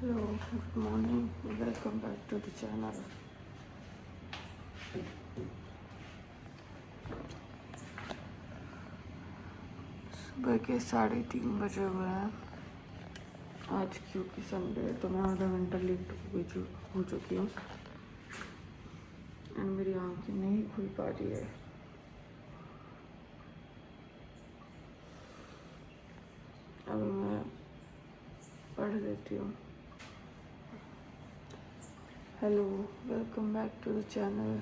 Hello, good morning. Welcome back to the channel. सुबह के 3:30 बजे हुए हैं आज, क्योंकि संडे है तो मैं आधा घंटा लेट हो चुकी हूँ एंड मेरी आँखें नहीं खुल पा रही है। अब मैं पढ़ लेती हूँ। Hello, welcome back to the channel.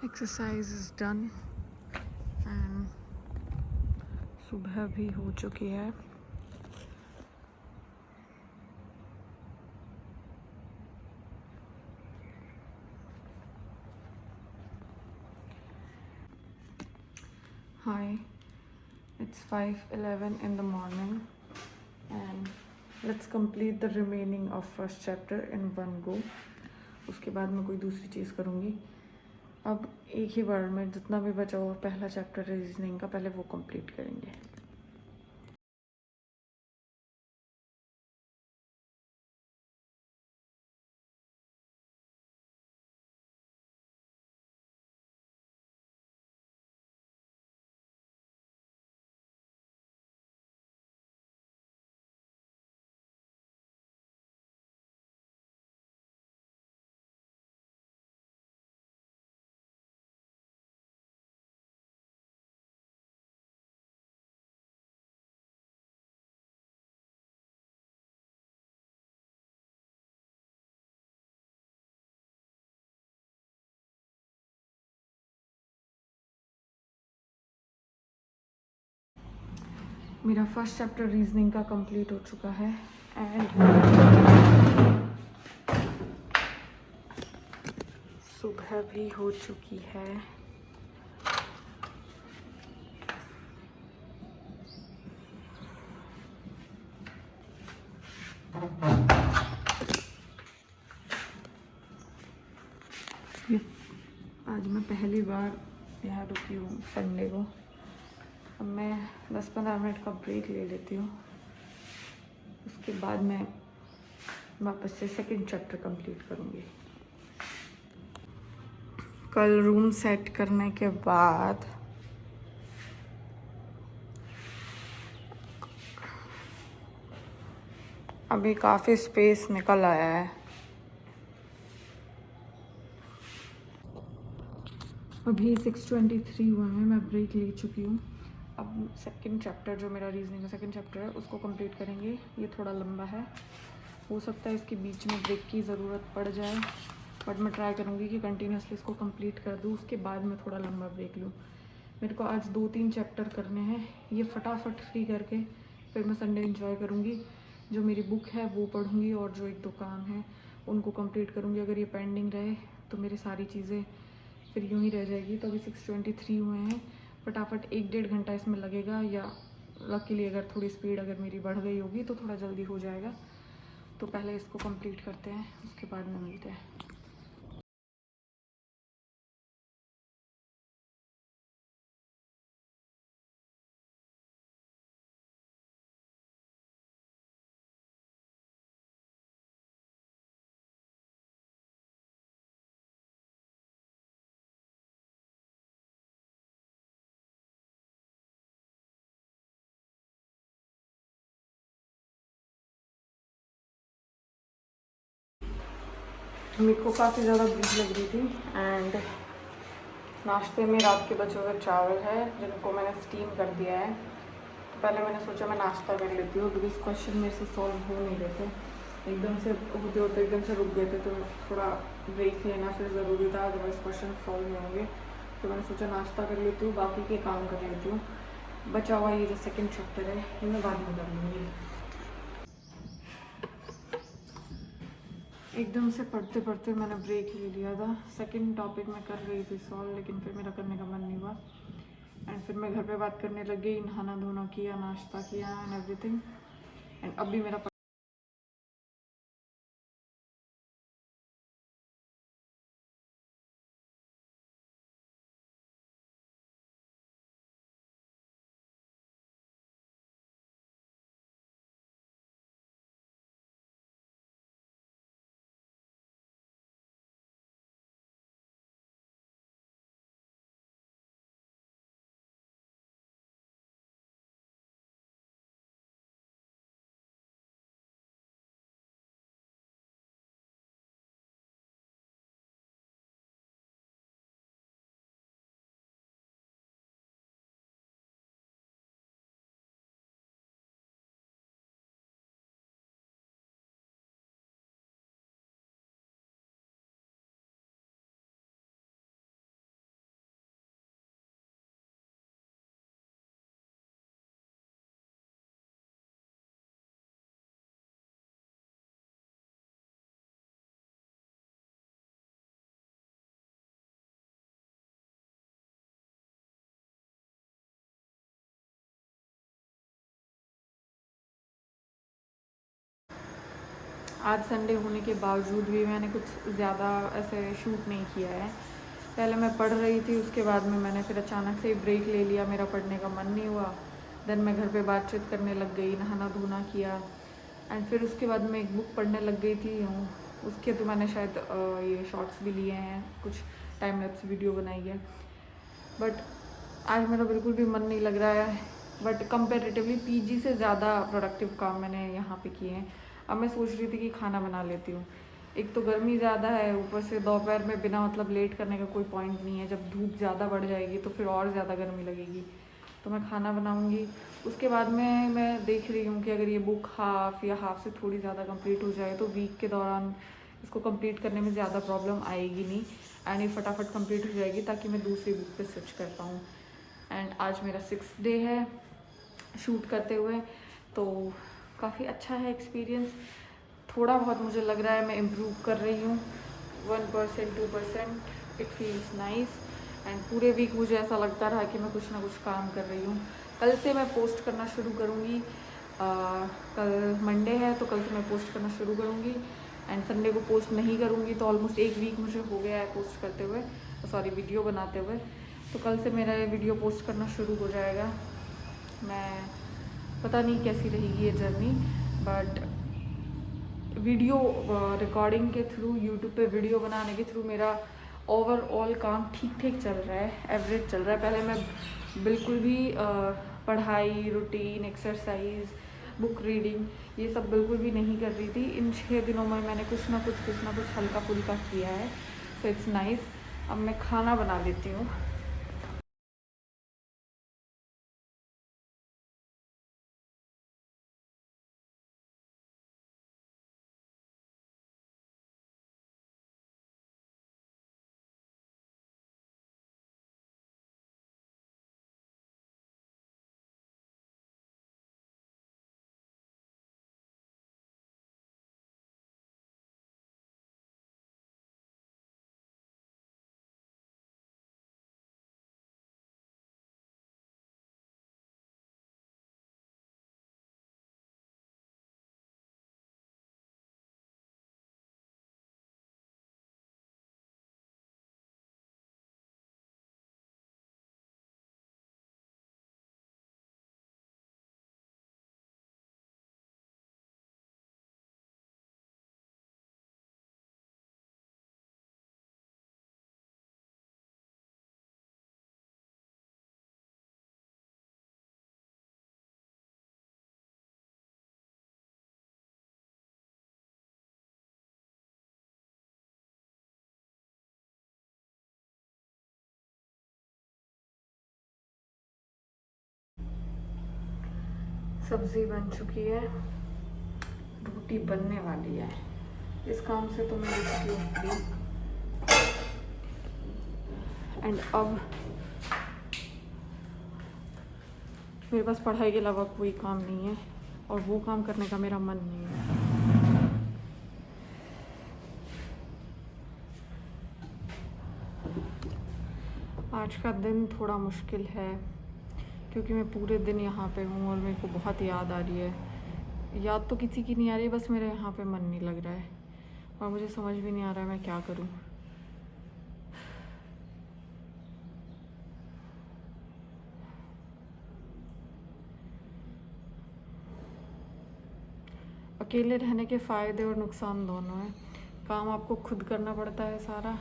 Exercise is done and सुबह भी हो चुकी है। Hi, it's 5:11 in the morning and let's complete the remaining of first chapter in one go. उसके बाद मैं कोई दूसरी चीज़ करूँगी। अब एक ही बार में जितना भी बचा हुआ पहला चैप्टर रीजनिंग का पहले वो कंप्लीट करेंगे। मेरा फर्स्ट चैप्टर रीजनिंग का कंप्लीट हो चुका है एंड सुबह भी हो चुकी है। आज मैं पहली बार यहाँ रुकी हूँ संडे को। अब मैं 10-15 मिनट का ब्रेक ले लेती हूँ, उसके बाद मैं वापस से सेकंड चैप्टर कंप्लीट करूँगी। कल रूम सेट करने के बाद अभी काफ़ी स्पेस निकल आया है। अभी 6:23 हुआ है, मैं ब्रेक ले चुकी हूँ। अब सेकंड चैप्टर जो मेरा रीजनिंग का सेकंड चैप्टर है उसको कंप्लीट करेंगे। ये थोड़ा लंबा है, हो सकता है इसके बीच में ब्रेक की ज़रूरत पड़ जाए, बट मैं ट्राई करूँगी कि कंटिन्यूसली इसको कंप्लीट कर दूँ, उसके बाद मैं थोड़ा लंबा ब्रेक लूँ। मेरे को आज 2-3 चैप्टर करने हैं, ये फटाफट फ्री करके फिर मैं संडे इंजॉय करूँगी। जो मेरी बुक है वो पढ़ूँगी और जो 1-2 काम है उनको कंप्लीट करूँगी। अगर ये पेंडिंग रहे तो मेरी सारी चीज़ें फिर यूँ ही रह जाएगी। तो अभी 6:23 हुए हैं, फटाफट 1-1.5 घंटा इसमें लगेगा, या लकीली अगर थोड़ी स्पीड अगर मेरी बढ़ गई होगी तो थोड़ा जल्दी हो जाएगा। तो पहले इसको कंप्लीट करते हैं, उसके बाद में मिलते हैं। मेरे को काफ़ी ज़्यादा भूख लग रही थी एंड नाश्ते में रात के बचे हुए चावल है जिनको मैंने स्टीम कर दिया है। तो पहले मैंने सोचा मैं नाश्ता कर लेती हूँ बिकॉज क्वेश्चन मेरे से सॉल्व हो नहीं रहे थे, एकदम से होते होते एकदम से रुक गए थे, तो थोड़ा ब्रेक लेना फिर ज़रूरी था, अदरवाइज क्वेश्चन सॉल्व नहीं होंगे। तो मैंने सोचा नाश्ता कर लेती हूँ, बाकी के काम कर लेती हूँ। बचा हुआ ये जो सेकंड चैप्टर है ये मैं बाद में कर लूँगी। एकदम से पढ़ते पढ़ते मैंने ब्रेक ले लिया था। सेकंड टॉपिक मैं कर रही थी सॉल्व, लेकिन फिर मेरा करने का मन नहीं हुआ एंड फिर मैं घर पे बात करने लग गई, नहाना धोना किया, नाश्ता किया एंड एवरीथिंग। एंड अभी मेरा आज संडे होने के बावजूद भी मैंने कुछ ज़्यादा ऐसे शूट नहीं किया है। पहले मैं पढ़ रही थी, उसके बाद में मैंने फिर अचानक से ब्रेक ले लिया, मेरा पढ़ने का मन नहीं हुआ। देन मैं घर पे बातचीत करने लग गई, नहाना धोना किया एंड फिर उसके बाद मैं एक बुक पढ़ने लग गई थी। उसके तो मैंने शायद ये शॉर्ट्स भी लिए हैं, कुछ टाइम लैप्स वीडियो बनाई है। बट आज मेरा बिल्कुल भी मन नहीं लग रहा है। बट कंपेरेटिवली पीजी से ज़्यादा प्रोडक्टिव काम मैंने यहाँ पे किए हैं। अब मैं सोच रही थी कि खाना बना लेती हूँ। एक तो गर्मी ज़्यादा है, ऊपर से दोपहर में बिना मतलब लेट करने का कोई पॉइंट नहीं है। जब धूप ज़्यादा बढ़ जाएगी तो फिर और ज़्यादा गर्मी लगेगी। तो मैं खाना बनाऊँगी, उसके बाद में मैं देख रही हूँ कि अगर ये बुक हाफ़ या हाफ़ से थोड़ी ज़्यादा कंप्लीट हो जाए तो वीक के दौरान इसको कंप्लीट करने में ज़्यादा प्रॉब्लम आएगी नहीं एंड ये फटाफट कंप्लीट हो जाएगी ताकि मैं दूसरी बुक पे स्विच कर पाऊँ। एंड आज मेरा 6th डे है शूट करते हुए, तो काफ़ी अच्छा है एक्सपीरियंस। थोड़ा बहुत मुझे लग रहा है मैं इम्प्रूव कर रही हूँ, 1% 2%, इट फील्स नाइस। एंड पूरे वीक मुझे ऐसा लगता रहा कि मैं कुछ ना कुछ काम कर रही हूँ। कल से मैं पोस्ट करना शुरू करूँगी। कल मंडे है तो कल से मैं पोस्ट करना शुरू करूँगी एंड संडे को पोस्ट नहीं करूँगी तो ऑलमोस्ट एक वीक मुझे हो गया है पोस्ट करते हुए, सॉरी वीडियो बनाते हुए। तो कल से मेरा ये वीडियो पोस्ट करना शुरू हो जाएगा। मैं पता नहीं कैसी रहेगी ये जर्नी, बट वीडियो रिकॉर्डिंग के थ्रू, यूट्यूब पे वीडियो बनाने के थ्रू मेरा ओवरऑल काम ठीक ठीक चल रहा है, एवरेज चल रहा है। पहले मैं बिल्कुल भी पढ़ाई, रूटीन, एक्सरसाइज, बुक रीडिंग ये सब बिल्कुल भी नहीं कर रही थी। इन 6 दिनों में मैंने कुछ ना कुछ हल्का फुल्का किया है, सो इट्स नाइस। अब मैं खाना बना लेती हूँ। सब्ज़ी बन चुकी है, रोटी बनने वाली है। इस काम से तो मैं हो चुकी हूँ फ्री। एंड अब मेरे पास पढ़ाई के अलावा कोई काम नहीं है और वो काम करने का मेरा मन नहीं है। आज का दिन थोड़ा मुश्किल है क्योंकि मैं पूरे दिन यहाँ पे हूँ और मेरे को बहुत याद आ रही है। याद तो किसी की नहीं आ रही, बस मेरा यहाँ पे मन नहीं लग रहा है और मुझे समझ भी नहीं आ रहा है मैं क्या करूँ। अकेले रहने के फ़ायदे और नुकसान दोनों हैं। काम आपको खुद करना पड़ता है सारा,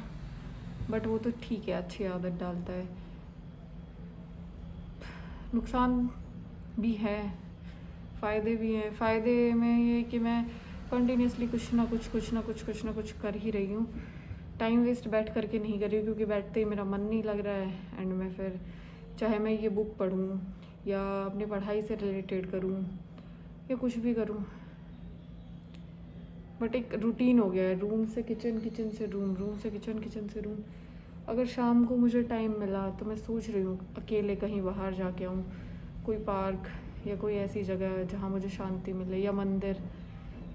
बट वो तो ठीक है, अच्छी आदत डालता है। नुकसान भी है, फ़ायदे भी हैं। फ़ायदे में ये कि मैं कंटिन्यूसली कुछ ना कुछ कर ही रही हूँ। टाइम वेस्ट बैठ करके नहीं कर रही हूँ क्योंकि बैठते ही मेरा मन नहीं लग रहा है। एंड मैं फिर चाहे मैं ये बुक पढूँ या अपनी पढ़ाई से रिलेटेड करूँ या कुछ भी करूँ, बट एक रूटीन हो गया है, रूम से किचन, किचन से रूम, रूम से किचन, किचन से रूम। अगर शाम को मुझे टाइम मिला तो मैं सोच रही हूँ अकेले कहीं बाहर जाके आऊँ, कोई पार्क या कोई ऐसी जगह जहाँ मुझे शांति मिले, या मंदिर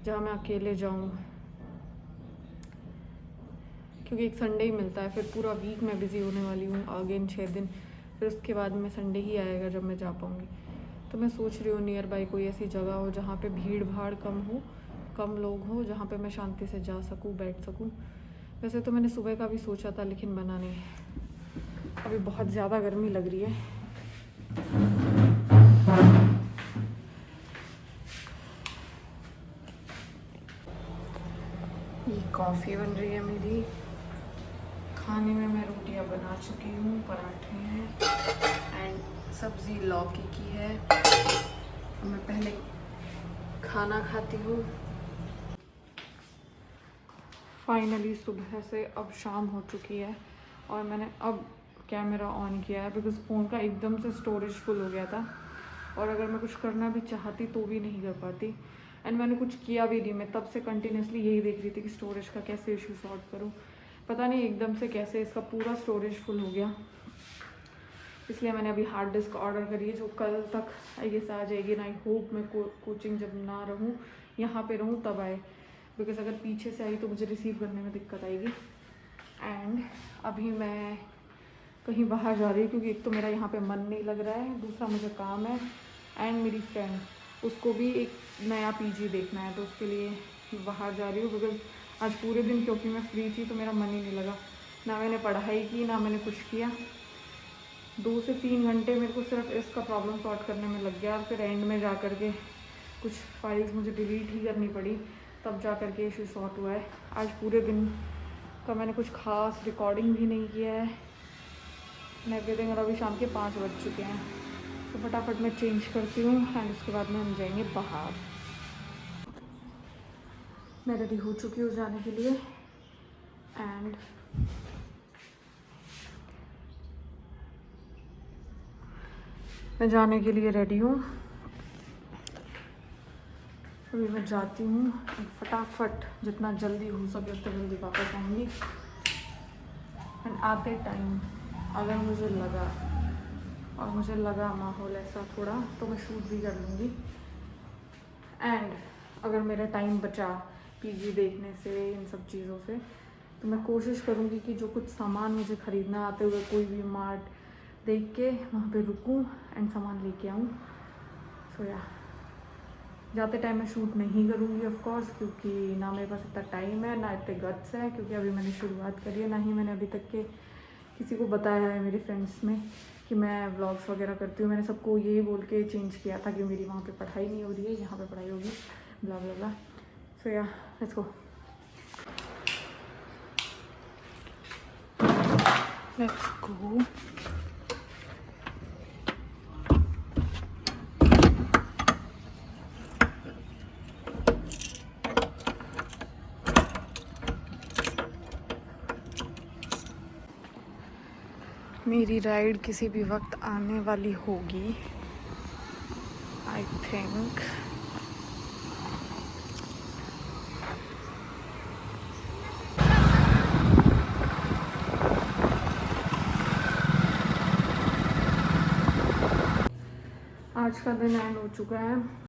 जहाँ मैं अकेले जाऊँ, क्योंकि एक संडे ही मिलता है। फिर पूरा वीक मैं बिज़ी होने वाली हूँ आगे इन 6 दिन, फिर उसके बाद में संडे ही आएगा जब मैं जा पाऊँगी। तो मैं सोच रही हूँ नियर बाई कोई ऐसी जगह हो जहाँ पे भीड़ भाड़ कम हो, कम लोग हो, जहाँ पे मैं शांति से जा सकूँ, बैठ सकूँ। वैसे तो मैंने सुबह का भी सोचा था लेकिन बना नहीं, अभी बहुत ज़्यादा गर्मी लग रही है। ये कॉफ़ी बन रही है मेरी। खाने में मैं रोटियां बना चुकी हूँ, पराठे हैं एंड सब्ज़ी लौकी की है। मैं पहले खाना खाती हूँ। फाइनली सुबह से अब शाम हो चुकी है और मैंने अब कैमरा ऑन किया है बिकॉज़ फ़ोन का एकदम से स्टोरेज फुल हो गया था और अगर मैं कुछ करना भी चाहती तो भी नहीं कर पाती। एंड मैंने कुछ किया भी नहीं, मैं तब से कंटिन्यूसली यही देख रही थी कि स्टोरेज का कैसे इशू सॉर्ट करूँ। पता नहीं एकदम से कैसे इसका पूरा स्टोरेज फुल हो गया, इसलिए मैंने अभी हार्ड डिस्क ऑर्डर करी है जो कल तक आई गेस आ जाएगी। एंड आई होप मैं कोचिंग जब ना रहूँ, यहाँ पे रहूँ तब आए, बिकॉज़ अगर पीछे से आई तो मुझे रिसीव करने में दिक्कत आएगी। एंड अभी मैं कहीं बाहर जा रही हूँ क्योंकि एक तो मेरा यहाँ पे मन नहीं लग रहा है, दूसरा मुझे काम है एंड मेरी फ्रेंड उसको भी एक नया पीजी देखना है तो उसके लिए बाहर जा रही हूँ। बिकॉज़ आज पूरे दिन क्योंकि मैं फ्री थी तो मेरा मन ही नहीं लगा, ना मैंने पढ़ाई की ना मैंने कुछ किया। 2 से 3 घंटे मेरे को सिर्फ इसका प्रॉब्लम सॉल्व करने में लग गया और फिर एंड में जा कर के कुछ फाइल्स मुझे डिलीट ही करनी पड़ी, तब जा कर के इशू सॉर्ट हुआ है। आज पूरे दिन का मैंने कुछ खास रिकॉर्डिंग भी नहीं किया है एंड एवरीथिंग, और अभी शाम के 5 बज चुके हैं। तो फटाफट मैं चेंज करती हूँ एंड उसके बाद में हम जाएंगे बाहर। मैं रेडी हो चुकी हूँ जाने के लिए एंड मैं जाने के लिए रेडी हूँ। अभी मैं जाती हूँ, फटाफट जितना जल्दी हो सके उतना जल्दी वापस आऊँगी। एंड आते टाइम अगर मुझे लगा माहौल ऐसा थोड़ा तो मैं शूट भी कर लूँगी। एंड अगर मेरा टाइम बचा पीजी देखने से, इन सब चीज़ों से, तो मैं कोशिश करूँगी कि जो कुछ सामान मुझे ख़रीदना आते हुए कोई भी मार्ट देख के वहाँ पे रुकूँ एंड सामान लेके आऊँ। सो या जाते टाइम मैं शूट नहीं करूँगी ऑफ कोर्स, क्योंकि ना मेरे पास इतना टाइम है ना इतने गट्स है, क्योंकि अभी मैंने शुरुआत करी है, ना ही मैंने अभी तक के किसी को बताया है मेरे फ्रेंड्स में कि मैं व्लॉग्स वगैरह करती हूँ। मैंने सबको यही बोल के चेंज किया था कि मेरी वहाँ पे पढ़ाई नहीं हो रही है, यहाँ पे पढ़ाई होगी, ब्ला ब्ला ब्ला। सो या लेट्स गो, लेट्स गो। मेरी राइड किसी भी वक्त आने वाली होगी, आई थिंक। आज का दिन एंड हो चुका है।